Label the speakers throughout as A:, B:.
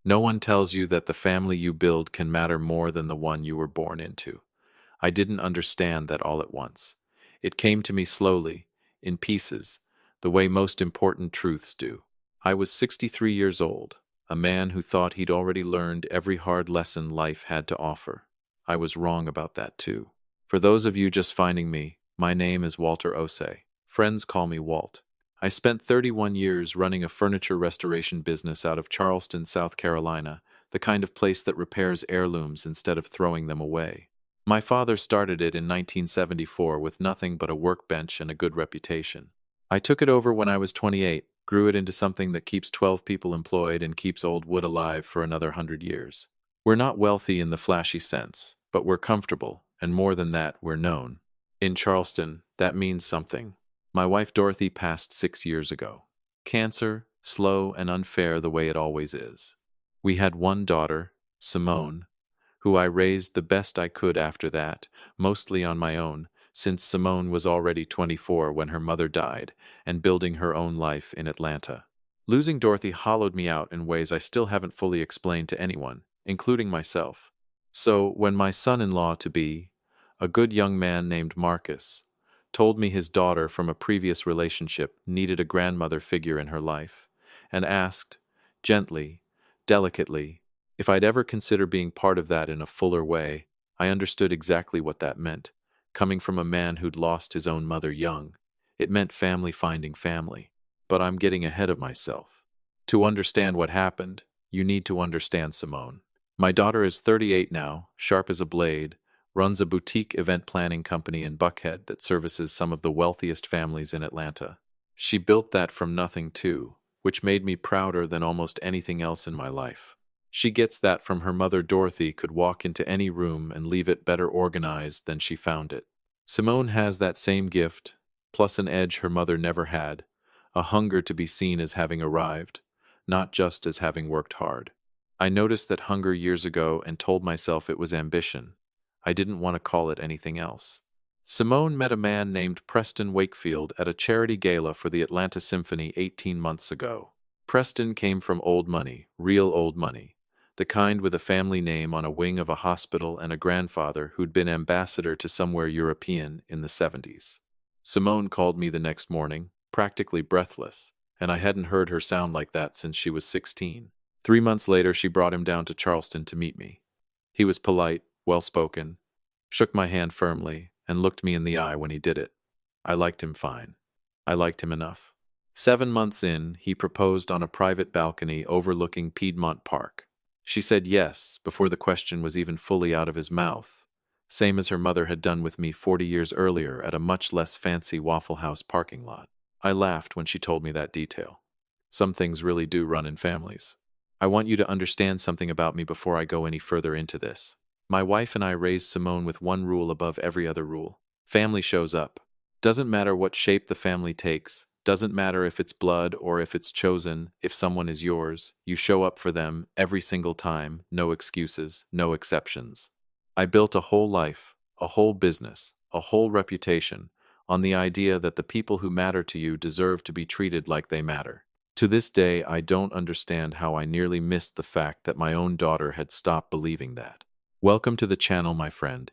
A: No one tells you that the family you build can matter more than the one you were born into. I didn't understand that all at once. It came to me slowly, in pieces, the way most important truths do. I was 63 years old, a man who thought he'd already learned every hard lesson life had to offer. I was wrong about that too. For those of you just finding me, my name is Walter Osei. Friends call me Walt. I spent 31 years running a furniture restoration business out of Charleston, South Carolina, the kind of place that repairs heirlooms instead of throwing them away. My father started it in 1974 with nothing but a workbench and a good reputation. I took it over when I was 28, grew it into something that keeps 12 people employed and keeps old wood alive for another 100 years. We're not wealthy in the flashy sense, but we're comfortable, and more than that, we're known. In Charleston, that means something. My wife Dorothy passed 6 years ago. Cancer, slow and unfair the way it always is. We had one daughter, Simone, who I raised the best I could after that, mostly on my own, since Simone was already 24 when her mother died and building her own life in Atlanta. Losing Dorothy hollowed me out in ways I still haven't fully explained to anyone, including myself. So when my son-in-law-to-be, a good young man named Marcus, told me his daughter from a previous relationship needed a grandmother figure in her life, and asked, gently, delicately, if I'd ever consider being part of that in a fuller way, I understood exactly what that meant. Coming from a man who'd lost his own mother young, it meant family finding family. But I'm getting ahead of myself. To understand what happened, you need to understand Simone. My daughter is 38 now, sharp as a blade, runs a boutique event planning company in Buckhead that services some of the wealthiest families in Atlanta. She built that from nothing too, which made me prouder than almost anything else in my life. She gets that from her mother Dorothy could walk into any room and leave it better organized than she found it. Simone has that same gift, plus an edge her mother never had, a hunger to be seen as having arrived, not just as having worked hard. I noticed that hunger years ago and told myself it was ambition. I didn't want to call it anything else. Simone met a man named Preston Wakefield at a charity gala for the Atlanta Symphony 18 months ago. Preston came from old money, real old money. The kind with a family name on a wing of a hospital and a grandfather who'd been ambassador to somewhere European in the 70s. Simone called me the next morning, practically breathless, and I hadn't heard her sound like that since she was 16. 3 months later, she brought him down to Charleston to meet me. He was polite, well-spoken, shook my hand firmly, and looked me in the eye when he did it. I liked him fine. I liked him enough. 7 months in, he proposed on a private balcony overlooking Piedmont Park. She said yes before the question was even fully out of his mouth, same as her mother had done with me 40 years earlier at a much less fancy Waffle House parking lot. I laughed when she told me that detail. Some things really do run in families. I want you to understand something about me before I go any further into this. My wife and I raised Simone with one rule above every other rule. Family shows up. Doesn't matter what shape the family takes. Doesn't matter if it's blood or if it's chosen, if someone is yours, you show up for them every single time, no excuses, no exceptions. I built a whole life, a whole business, a whole reputation, on the idea that the people who matter to you deserve to be treated like they matter. To this day, I don't understand how I nearly missed the fact that my own daughter had stopped believing that. Welcome to the channel, my friend.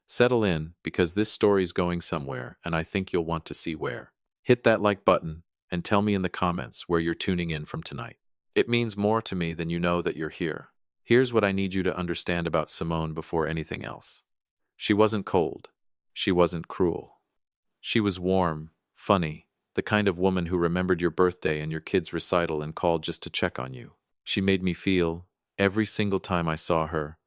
A: Settle in, because this story's going somewhere, and I think you'll want to see where. Hit that like button, and tell me in the comments where you're tuning in from tonight. It means more to me than you know that you're here. Here's what I need you to understand about Simone before anything else. She wasn't cold. She wasn't cruel. She was warm, funny, the kind of woman who remembered your birthday and your kid's recital and called just to check on you. She made me feel, every single time I saw her,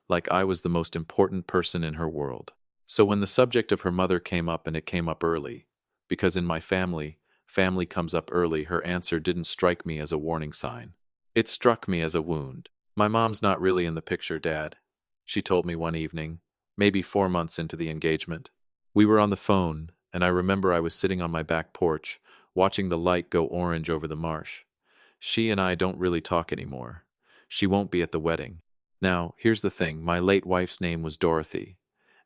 A: like I was the most important person in her world. So when the subject of her mother came up, and it came up early, because in my family, family comes up early, her answer didn't strike me as a warning sign. It struck me as a wound. My mom's not really in the picture, Dad, she told me one evening, maybe 4 months into the engagement. We were on the phone, and I remember I was sitting on my back porch, watching the light go orange over the marsh. She and I don't really talk anymore. She won't be at the wedding. Now, here's the thing, my late wife's name was Dorothy,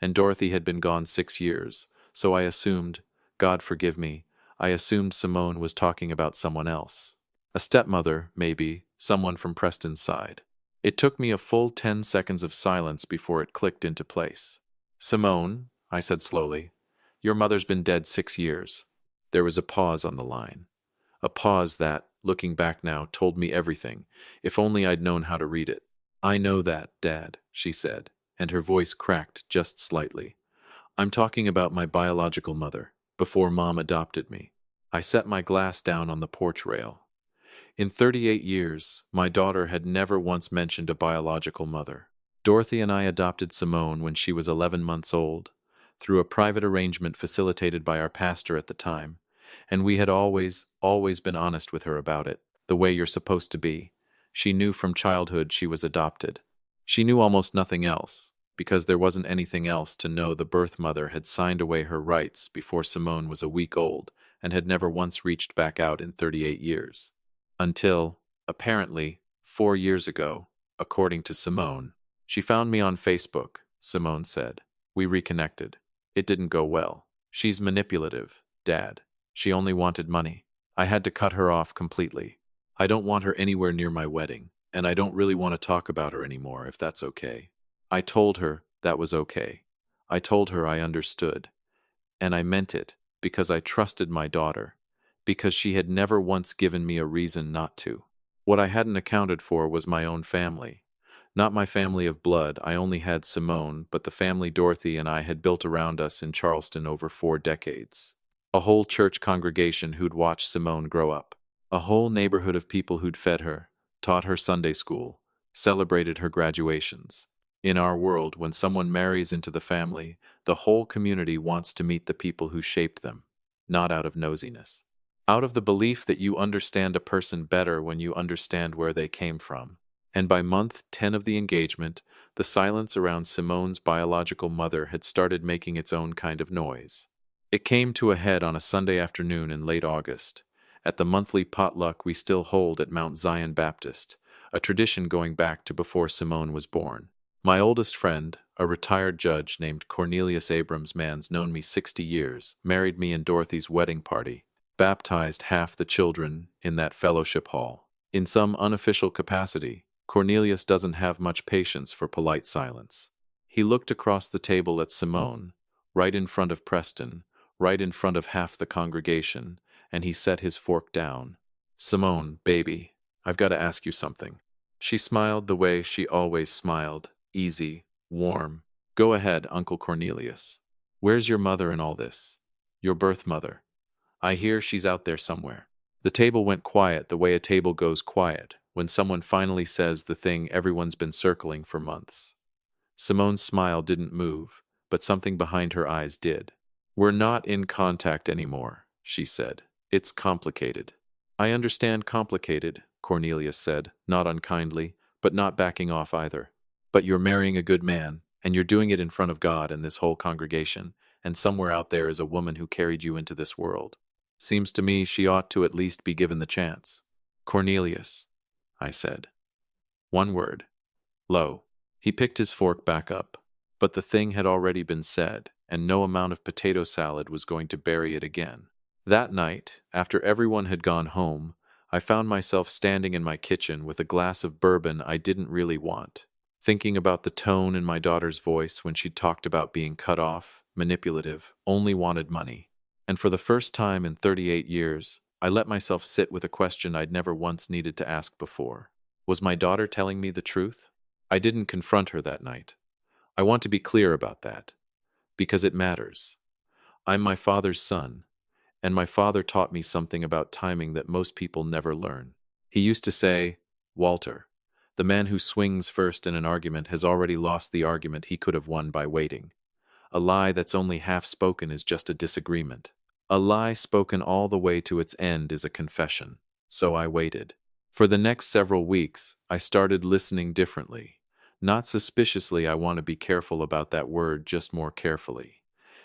A: and Dorothy had been gone 6 years, so I assumed, God forgive me, I assumed Simone was talking about someone else. A stepmother, maybe, someone from Preston's side. It took me a full 10 seconds of silence before it clicked into place. Simone, I said slowly, your mother's been dead 6 years. There was a pause on the line. A pause that, looking back now, told me everything, if only I'd known how to read it. I know that, Dad, she said, and her voice cracked just slightly. I'm talking about my biological mother, before Mom adopted me. I set my glass down on the porch rail. In 38 years, my daughter had never once mentioned a biological mother. Dorothy and I adopted Simone when she was 11 months old, through a private arrangement facilitated by our pastor at the time, and we had always been honest with her about it, the way you're supposed to be. She knew from childhood she was adopted. She knew almost nothing else, because there wasn't anything else to know. The birth mother had signed away her rights before Simone was a week old and had never once reached back out in 38 years. Until, apparently, 4 years ago, according to Simone. She found me on Facebook, Simone said. We reconnected. It didn't go well. She's manipulative, Dad. She only wanted money. I had to cut her off completely. I don't want her anywhere near my wedding, and I don't really want to talk about her anymore, if that's okay. I told her that was okay. I told her I understood. And I meant it, because I trusted my daughter, because she had never once given me a reason not to. What I hadn't accounted for was my own family. Not my family of blood. I only had Simone, but the family Dorothy and I had built around us in Charleston over 4 decades. A whole church congregation who'd watched Simone grow up. A whole neighborhood of people who'd fed her, taught her Sunday school, celebrated her graduations. In our world, when someone marries into the family, the whole community wants to meet the people who shaped them, not out of nosiness. Out of the belief that you understand a person better when you understand where they came from. And by month 10 of the engagement, the silence around Simone's biological mother had started making its own kind of noise. It came to a head on a Sunday afternoon in late August, at the monthly potluck we still hold at Mount Zion Baptist, a tradition going back to before Simone was born. My oldest friend, a retired judge named Cornelius Abrams, man's known me 60 years, married me in Dorothy's wedding party, baptized half the children in that fellowship hall. In some unofficial capacity, Cornelius doesn't have much patience for polite silence. He looked across the table at Simone, right in front of Preston, right in front of half the congregation, and he set his fork down. Simone, baby, I've got to ask you something. She smiled the way she always smiled, easy, warm. Go ahead, Uncle Cornelius. Where's your mother in all this? Your birth mother. I hear she's out there somewhere. The table went quiet the way a table goes quiet when someone finally says the thing everyone's been circling for months. Simone's smile didn't move, but something behind her eyes did. We're not in contact anymore, she said. It's complicated. I understand complicated, Cornelius said, not unkindly, but not backing off either. But you're marrying a good man, and you're doing it in front of God and this whole congregation, and somewhere out there is a woman who carried you into this world. Seems to me she ought to at least be given the chance. Cornelius, I said. One word. Lo. He picked his fork back up. But the thing had already been said, and no amount of potato salad was going to bury it again. That night, after everyone had gone home, I found myself standing in my kitchen with a glass of bourbon I didn't really want, thinking about the tone in my daughter's voice when she talked about being cut off, manipulative, only wanted money. And for the first time in 38 years, I let myself sit with a question I'd never once needed to ask before. Was my daughter telling me the truth? I didn't confront her that night. I want to be clear about that, because it matters. I'm my father's son, and my father taught me something about timing that most people never learn. He used to say, Walter, the man who swings first in an argument has already lost the argument he could have won by waiting. A lie that's only half spoken is just a disagreement. A lie spoken all the way to its end is a confession. So I waited. For the next several weeks, I started listening differently. Not suspiciously, I want to be careful about that word, just more carefully.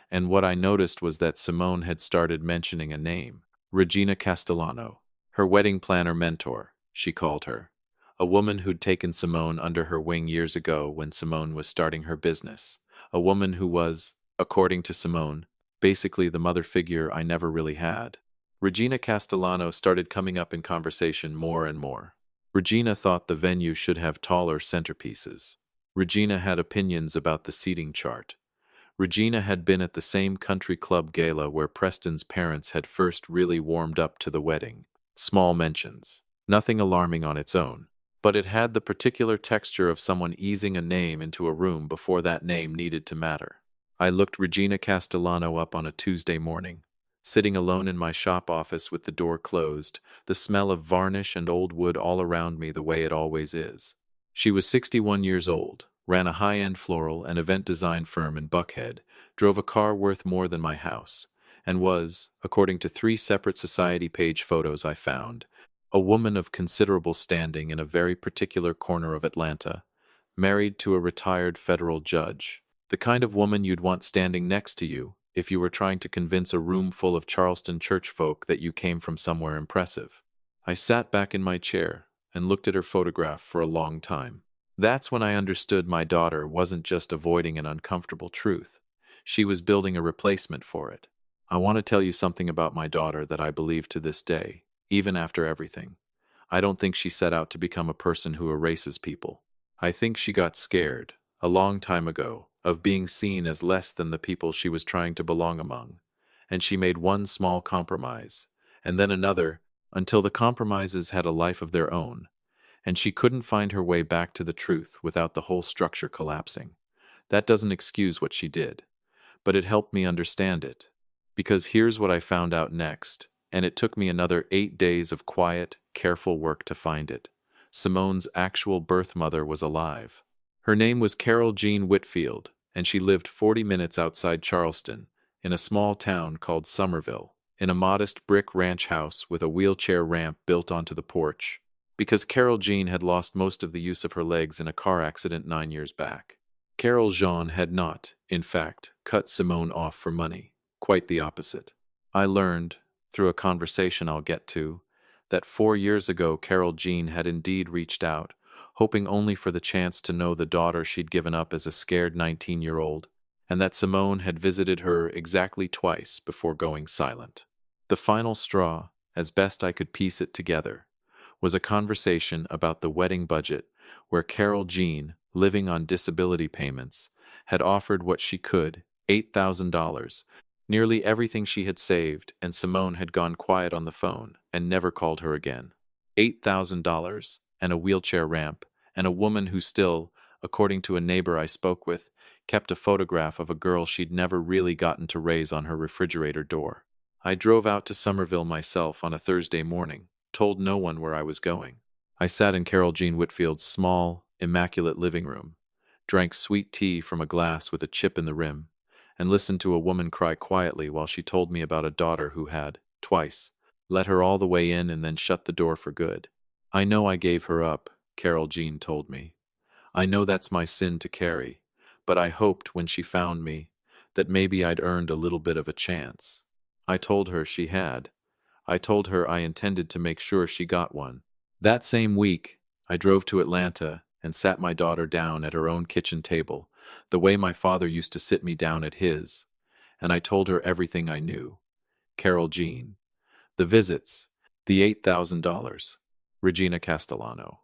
A: And what I noticed was that Simone had started mentioning a name. Regina Castellano. Her wedding planner mentor, she called her. A woman who'd taken Simone under her wing years ago when Simone was starting her business. A woman who was, according to Simone, basically the mother figure I never really had. Regina Castellano started coming up in conversation more and more. Regina thought the venue should have taller centerpieces. Regina had opinions about the seating chart. Regina had been at the same country club gala where Preston's parents had first really warmed up to the wedding. Small mentions. Nothing alarming on its own. But it had the particular texture of someone easing a name into a room before that name needed to matter. I looked Regina Castellano up on a Tuesday morning, sitting alone in my shop office with the door closed, the smell of varnish and old wood all around me the way it always is. She was 61 years old, ran a high-end floral and event design firm in Buckhead, drove a car worth more than my house, and was, according to 3 separate society page photos I found, a woman of considerable standing in a very particular corner of Atlanta, married to a retired federal judge. The kind of woman you'd want standing next to you if you were trying to convince a room full of Charleston church folk that you came from somewhere impressive. I sat back in my chair and looked at her photograph for a long time. That's when I understood my daughter wasn't just avoiding an uncomfortable truth. She was building a replacement for it. I want to tell you something about my daughter that I believe to this day, even after everything. I don't think she set out to become a person who erases people. I think she got scared, a long time ago, of being seen as less than the people she was trying to belong among. And she made one small compromise, and then another, until the compromises had a life of their own, and she couldn't find her way back to the truth without the whole structure collapsing. That doesn't excuse what she did, but it helped me understand it. Because here's what I found out next, and it took me another 8 days of quiet, careful work to find it. Simone's actual birth mother was alive. Her name was Carol Jean Whitfield, and she lived 40 minutes outside Charleston, in a small town called Somerville, in a modest brick ranch house with a wheelchair ramp built onto the porch, because Carol Jean had lost most of the use of her legs in a car accident 9 years back. Carol Jean had not, in fact, cut Simone off for money. Quite the opposite. I learned, through a conversation I'll get to, that 4 years ago Carol Jean had indeed reached out, hoping only for the chance to know the daughter she'd given up as a scared 19-year-old, and that Simone had visited her exactly twice before going silent. The final straw, as best I could piece it together, was a conversation about the wedding budget where Carol Jean, living on disability payments, had offered what she could, $8,000, nearly everything she had saved, and Simone had gone quiet on the phone and never called her again. $8,000, and a wheelchair ramp, and a woman who still, according to a neighbor I spoke with, kept a photograph of a girl she'd never really gotten to raise on her refrigerator door. I drove out to Somerville myself on a Thursday morning, told no one where I was going. I sat in Carol Jean Whitfield's small, immaculate living room, drank sweet tea from a glass with a chip in the rim, and listened to a woman cry quietly while she told me about a daughter who had, twice, let her all the way in and then shut the door for good. I know I gave her up, Carol Jean told me. I know that's my sin to carry, but I hoped when she found me that maybe I'd earned a little bit of a chance. I told her she had. I told her I intended to make sure she got one. That same week, I drove to Atlanta and sat my daughter down at her own kitchen table, the way my father used to sit me down at his, and I told her everything I knew. Carol Jean, the visits, the $8,000, Regina Castellano,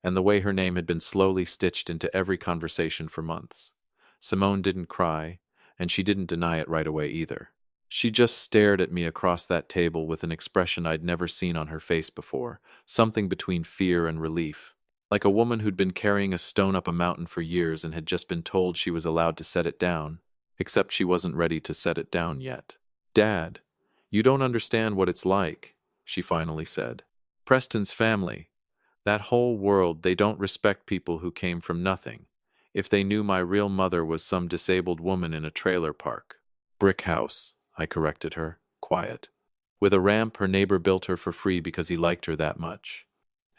A: and the way her name had been slowly stitched into every conversation for months. Simone didn't cry, and she didn't deny it right away either. She just stared at me across that table with an expression I'd never seen on her face before, something between fear and relief, like a woman who'd been carrying a stone up a mountain for years and had just been told she was allowed to set it down, except she wasn't ready to set it down yet. "Dad, you don't understand what it's like," she finally said. "Preston's family, that whole world, they don't respect people who came from nothing. If they knew my real mother was some disabled woman in a trailer park." "Brick house," I corrected her, quiet. "With a ramp her neighbor built her for free because he liked her that much.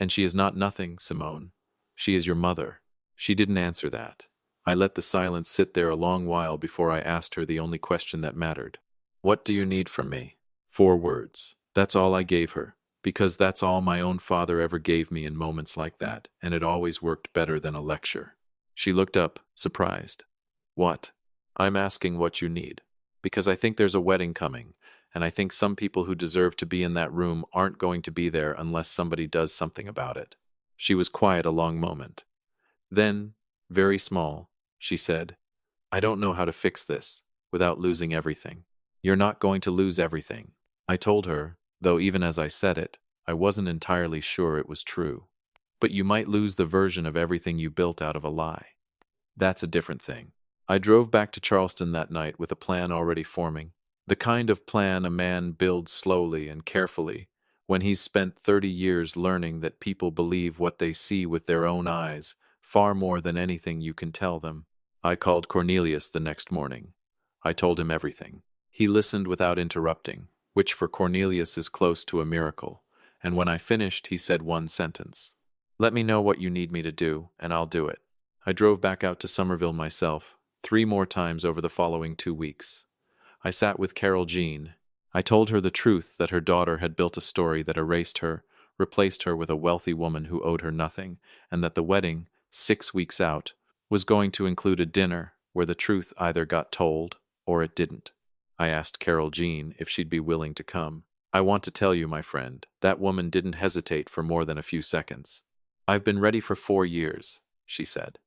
A: And she is not nothing, Simone. She is your mother." She didn't answer that. I let the silence sit there a long while before I asked her the only question that mattered. "What do you need from me?" 4 words. That's all I gave her, because that's all my own father ever gave me in moments like that, and it always worked better than a lecture. She looked up, surprised. "What?" "I'm asking what you need, because I think there's a wedding coming, and I think some people who deserve to be in that room aren't going to be there unless somebody does something about it." She was quiet a long moment. Then, very small, she said, "I don't know how to fix this without losing everything." "You're not going to lose everything," I told her, though even as I said it, I wasn't entirely sure it was true. "But you might lose the version of everything you built out of a lie. That's a different thing." I drove back to Charleston that night with a plan already forming. The kind of plan a man builds slowly and carefully when he's spent 30 years learning that people believe what they see with their own eyes far more than anything you can tell them. I called Cornelius the next morning. I told him everything. He listened without interrupting, which for Cornelius is close to a miracle, and when I finished, he said one sentence: "Let me know what you need me to do, and I'll do it." I drove back out to Somerville myself, 3 more times over the following 2 weeks. I sat with Carol Jean. I told her the truth that her daughter had built a story that erased her, replaced her with a wealthy woman who owed her nothing, and that the wedding, 6 weeks out, was going to include a dinner where the truth either got told or it didn't. I asked Carol Jean if she'd be willing to come. "I want to tell you, my friend, that woman didn't hesitate for more than a few seconds. I've been ready for 4 years," she said.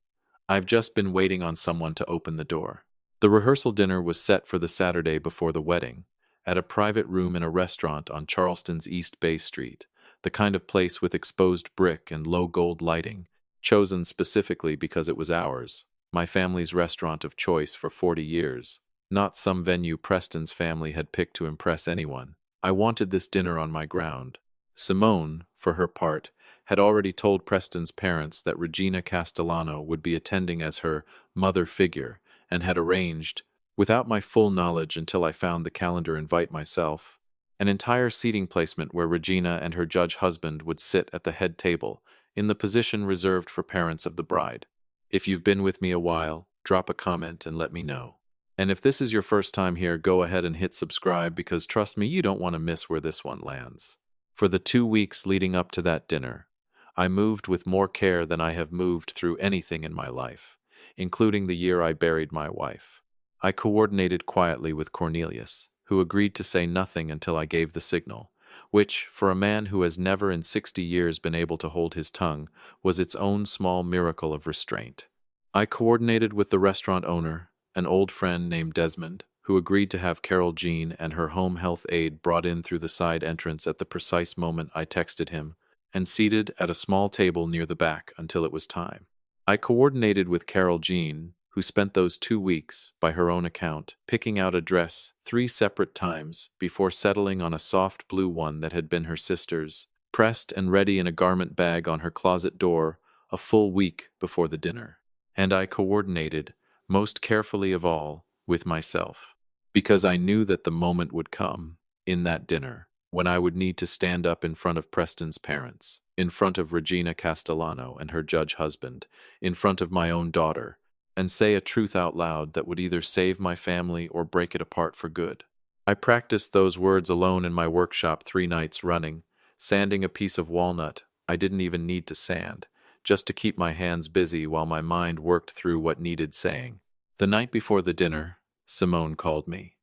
A: "I've just been waiting on someone to open the door." The rehearsal dinner was set for the Saturday before the wedding, at a private room in a restaurant on Charleston's East Bay Street, the kind of place with exposed brick and low gold lighting, chosen specifically because it was ours, my family's restaurant of choice for 40 years, not some venue Preston's family had picked to impress anyone. I wanted this dinner on my ground. Simone, for her part, had already told Preston's parents that Regina Castellano would be attending as her mother figure, and had arranged, without my full knowledge until I found the calendar invite myself, an entire seating placement where Regina and her judge husband would sit at the head table, in the position reserved for parents of the bride. If you've been with me a while, drop a comment and let me know. And if this is your first time here, go ahead and hit subscribe because trust me, you don't want to miss where this one lands. For the 2 weeks leading up to that dinner, I moved with more care than I have moved through anything in my life, including the year I buried my wife. I coordinated quietly with Cornelius, who agreed to say nothing until I gave the signal, which, for a man who has never in 60 years been able to hold his tongue, was its own small miracle of restraint. I coordinated with the restaurant owner, an old friend named Desmond, who agreed to have Carol Jean and her home health aide brought in through the side entrance at the precise moment I texted him, and seated at a small table near the back until it was time. I coordinated with Carol Jean, who spent those 2 weeks, by her own account, picking out a dress 3 separate times before settling on a soft blue one that had been her sister's, pressed and ready in a garment bag on her closet door a full week before the dinner. And I coordinated, most carefully of all, with myself, because I knew that the moment would come, in that dinner, when I would need to stand up in front of Preston's parents, in front of Regina Castellano and her judge husband, in front of my own daughter, and say a truth out loud that would either save my family or break it apart for good. I practiced those words alone in my workshop 3 nights running, sanding a piece of walnut I didn't even need to sand, just to keep my hands busy while my mind worked through what needed saying. The night before the dinner, Simone called me.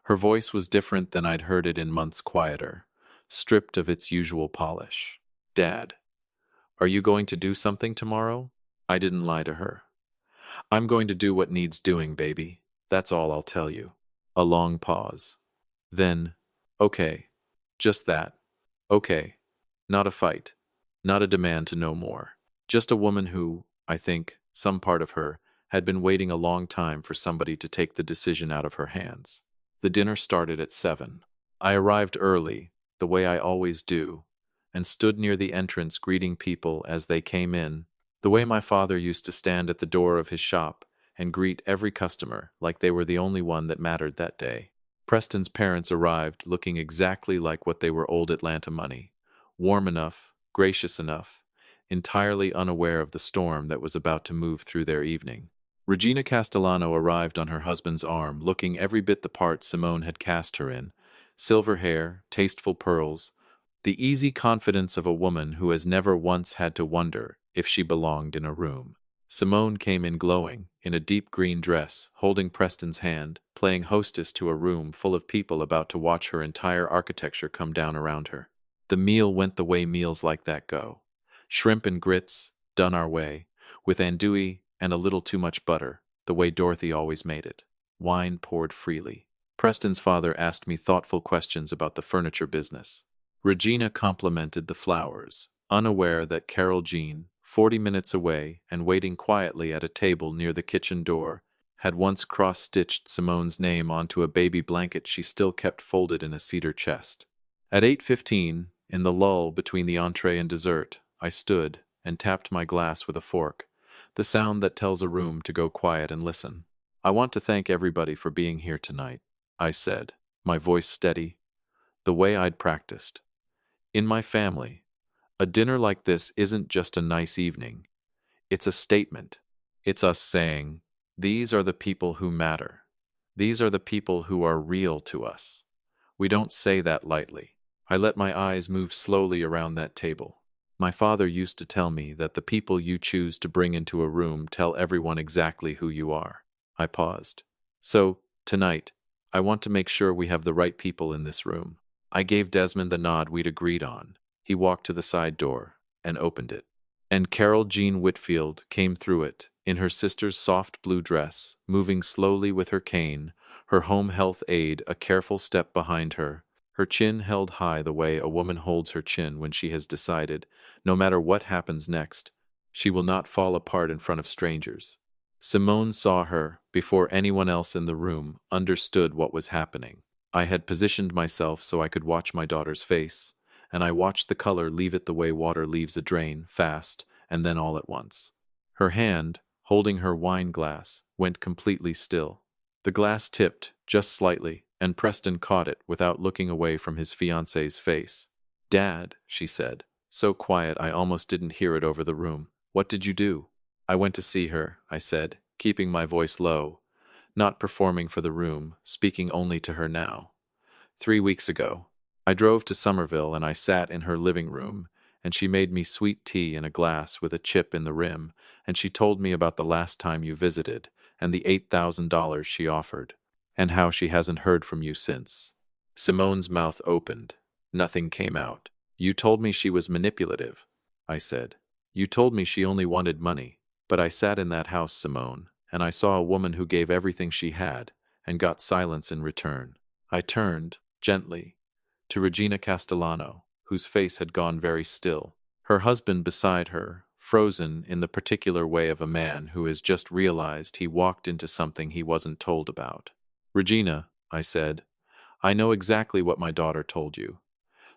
A: Her voice was different than I'd heard it in months, quieter, stripped of its usual polish. "Dad, are you going to do something tomorrow?" I didn't lie to her. "I'm going to do what needs doing, baby. That's all I'll tell you." A long pause. Then, "Okay, just that. Okay. Not a fight. Not a demand to know more. Just a woman who, I think, some part of her, had been waiting a long time for somebody to take the decision out of her hands." The dinner started at 7. I arrived early, the way I always do, and stood near the entrance greeting people as they came in, the way my father used to stand at the door of his shop and greet every customer like they were the only one that mattered that day. Preston's parents arrived looking exactly like what they were old Atlanta money, warm enough, gracious enough, entirely unaware of the storm that was about to move through their evening. Regina Castellano arrived on her husband's arm, looking every bit the part Simone had cast her in. Silver hair, tasteful pearls, the easy confidence of a woman who has never once had to wonder if she belonged in a room. Simone came in glowing, in a deep green dress, holding Preston's hand, playing hostess to a room full of people about to watch her entire architecture come down around her. The meal went the way meals like that go. Shrimp and grits, done our way, with andouille and a little too much butter, the way Dorothy always made it. Wine poured freely. Preston's father asked me thoughtful questions about the furniture business. Regina complimented the flowers, unaware that Carol Jean, 40 minutes away and waiting quietly at a table near the kitchen door, had once cross-stitched Simone's name onto a baby blanket she still kept folded in a cedar chest. At 8:15, in the lull between the entree and dessert, I stood and tapped my glass with a fork, the sound that tells a room to go quiet and listen. "I want to thank everybody for being here tonight," I said, my voice steady, the way I'd practiced. "In my family, a dinner like this isn't just a nice evening. It's a statement. It's us saying, these are the people who matter. These are the people who are real to us. We don't say that lightly." I let my eyes move slowly around that table. "My father used to tell me that the people you choose to bring into a room tell everyone exactly who you are." I paused. "So, tonight, I want to make sure we have the right people in this room." I gave Desmond the nod we'd agreed on. He walked to the side door and opened it. And Carol Jean Whitfield came through it, in her sister's soft blue dress, moving slowly with her cane, her home health aide a careful step behind her, her chin held high the way a woman holds her chin when she has decided, no matter what happens next, she will not fall apart in front of strangers. Simone saw her before anyone else in the room understood what was happening. I had positioned myself so I could watch my daughter's face, and I watched the color leave it the way water leaves a drain, fast, and then all at once. Her hand, holding her wine glass, went completely still. The glass tipped, just slightly, and Preston caught it without looking away from his fiancée's face. "Dad," she said, so quiet I almost didn't hear it over the room. "What did you do?" "I went to see her," I said, keeping my voice low, not performing for the room, speaking only to her now. 3 weeks ago, I drove to Somerville and I sat in her living room, and she made me sweet tea in a glass with a chip in the rim, and she told me about the last time you visited, and the $8,000 she offered, and how she hasn't heard from you since." Simone's mouth opened. Nothing came out. "You told me she was manipulative," I said. "You told me she only wanted money. But I sat in that house, Simone, and I saw a woman who gave everything she had, and got silence in return." I turned, gently, to Regina Castellano, whose face had gone very still, her husband beside her, frozen in the particular way of a man who has just realized he walked into something he wasn't told about. "Regina," I said, "I know exactly what my daughter told you,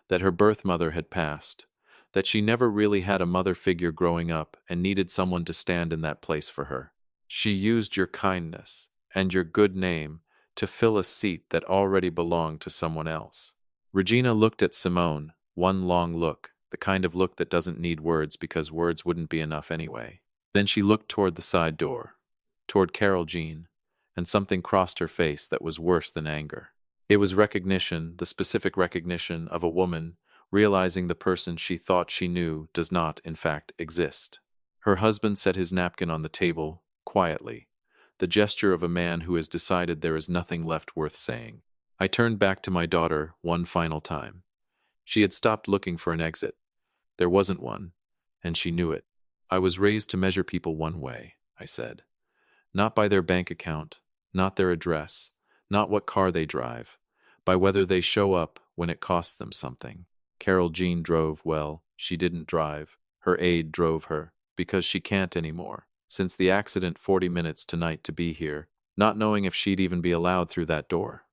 A: that her birth mother had passed, that she never really had a mother figure growing up and needed someone to stand in that place for her. She used your kindness and your good name to fill a seat that already belonged to someone else." Regina looked at Simone, one long look, the kind of look that doesn't need words because words wouldn't be enough anyway. Then she looked toward the side door, toward Carol Jean, and something crossed her face that was worse than anger. It was recognition, the specific recognition of a woman realizing the person she thought she knew does not, in fact, exist. Her husband set his napkin on the table, quietly, the gesture of a man who has decided there is nothing left worth saying. I turned back to my daughter one final time. She had stopped looking for an exit. There wasn't one, and she knew it. "I was raised to measure people one way," I said. "Not by their bank account, not their address, not what car they drive, by whether they show up when it costs them something." Carol Jean drove, well, she didn't drive. Her aide drove her, because she can't anymore, since the accident 40 minutes tonight to be here, not knowing if she'd even be allowed through that door.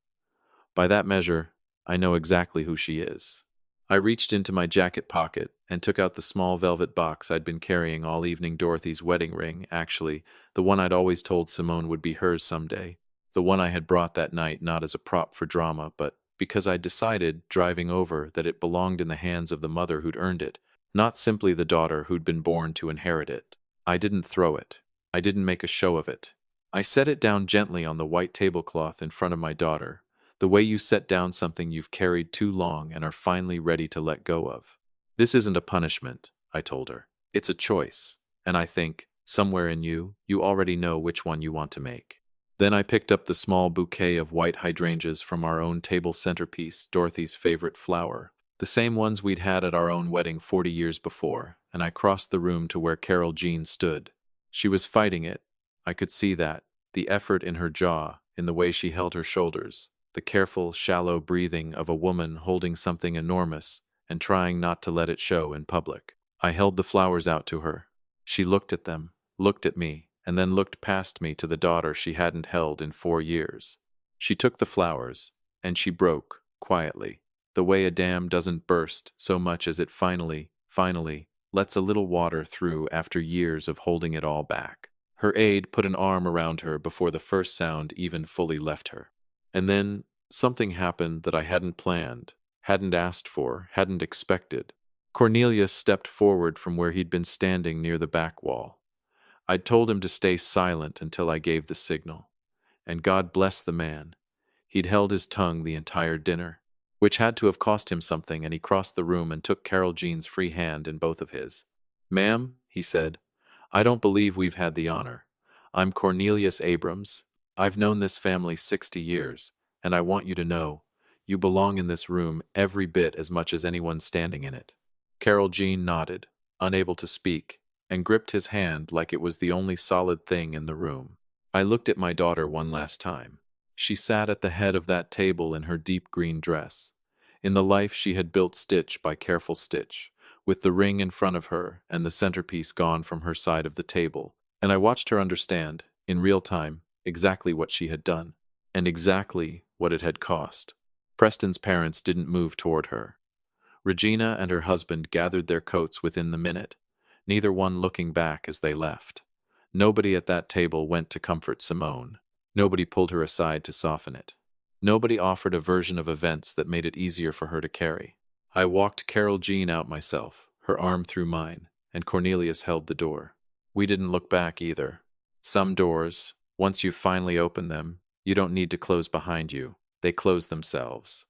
A: By that measure, I know exactly who she is. I reached into my jacket pocket and took out the small velvet box I'd been carrying all evening. Dorothy's wedding ring, actually, the one I'd always told Simone would be hers someday. The one I had brought that night not as a prop for drama, but because I'd decided, driving over, that it belonged in the hands of the mother who'd earned it, not simply the daughter who'd been born to inherit it. I didn't throw it. I didn't make a show of it. I set it down gently on the white tablecloth in front of my daughter, the way you set down something you've carried too long and are finally ready to let go of. "This isn't a punishment," I told her. "It's a choice, and I think, Somewhere in you, you already know which one you want to make. Then I picked up the small bouquet of white hydrangeas from our own table centerpiece, Dorothy's favorite flower, the same ones we'd had at our own wedding 40 years before, and I crossed the room to where Carol Jean stood. She was fighting it. I could see that, the effort in her jaw, in the way she held her shoulders, the careful, shallow breathing of a woman holding something enormous and trying not to let it show in public. I held the flowers out to her. She looked at them, looked at me, and then looked past me to the daughter she hadn't held in 4 years. She took the flowers, and she broke, quietly, the way a dam doesn't burst so much as it finally, lets a little water through after years of holding it all back. Her aide put an arm around her before the first sound even fully left her. And then something happened that I hadn't planned, hadn't asked for, hadn't expected. Cornelius stepped forward from where he'd been standing near the back wall. I'd told him to stay silent until I gave the signal. And God bless the man. He'd held his tongue the entire dinner, which had to have cost him something, and he crossed the room and took Carol Jean's free hand in both of his. "Ma'am," he said, "I don't believe we've had the honor. I'm Cornelius Abrams. I've known this family 60 years, and I want you to know, you belong in this room every bit as much as anyone standing in it." Carol Jean nodded, unable to speak, and gripped his hand like it was the only solid thing in the room. I looked at my daughter one last time. She sat at the head of that table in her deep green dress, in the life she had built stitch by careful stitch, with the ring in front of her and the centerpiece gone from her side of the table, and I watched her understand, in real time, exactly what she had done, and exactly what it had cost. Preston's parents didn't move toward her. Regina and her husband gathered their coats within the minute, neither one looking back as they left. Nobody at that table went to comfort Simone. Nobody pulled her aside to soften it. Nobody offered a version of events that made it easier for her to carry. I walked Carol Jean out myself, her arm through mine, and Cornelius held the door. We didn't look back either. Some doors, once you've finally opened them, you don't need to close behind you. They close themselves.